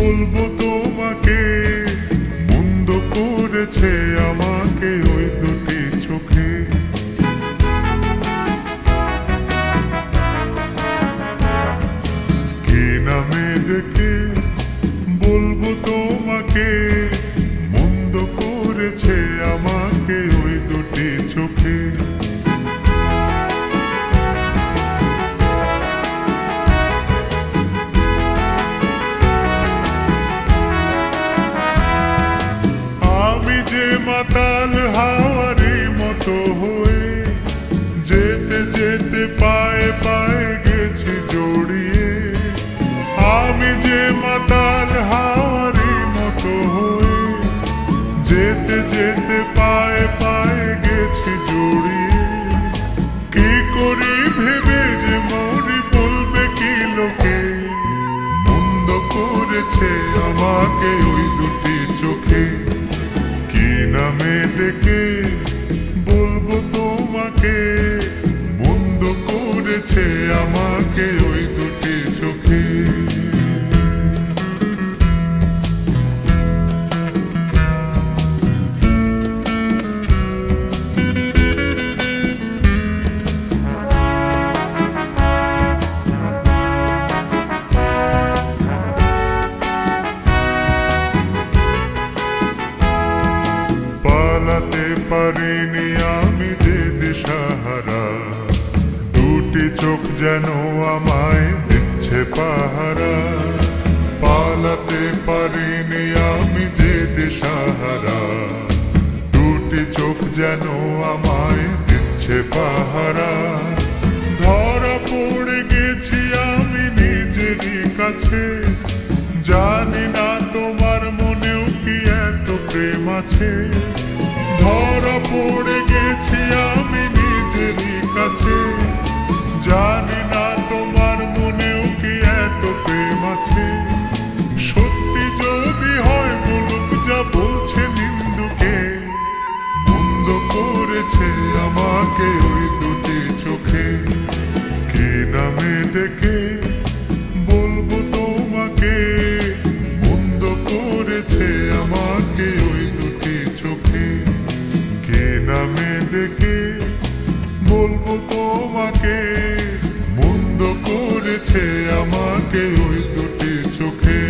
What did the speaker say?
বলবো তোমাকে, মন্দ করেছে আমাকে ওই দুটি চোখে। কি নামে ডেকে বলবো তোমাকে, মন্দ করেছে আমাকে ওই দুটি চোখে। আমি যে মাতাল হাওয়ারি মতো হয়ে যেতে যেতে পায়ে পায়ে গেছি জড়িয়ে। আমি যে মাতাল হাওয়ারি মতো হয়ে যেতে যেতে পায়ে পায়ে গেছি জড়িয়ে। কি করি ভেবে যে মরি বলবে কি লোকে, মন্দ করেছে আমাকে ওই দুটি চোখে। কি নামে ডেকে বলবো তোমাকে, মন্দ করেছে আমাকে ওই দুটি চোখে। পালাতে পারিনি আমি যে দিশাহারা, দুটি চোখ যেন আমায় দিচ্ছে পাহারা। পালাতে পারিনি আমি যে দিশাহারা, দুটি চোখ যেন আমায় দিচ্ছে পাহারা। ধরা পড়ে গেছি আমি নিজেরই কাছে, জানি না তোমার মনেও কি এত প্রেম আছে। ধরা পড়ে গেছি আমি নিজেরই কাছে, জানি না তোমার মনেও কি এত প্রেম আছে। সত্যি যদি হয় বলুক যা বলছে নিন্দুকে, মন্দ করেছে আমাকে ওই দুটি চোখে। কি নামে ডেকে বলবো তোমাকে, মন্দ করেছে আমাকে ওই দুটি চোখে। কি নামে ডেকে বলবো তোমাকে, মন্দ করেছে আমাকে ওই দুটি চোখে।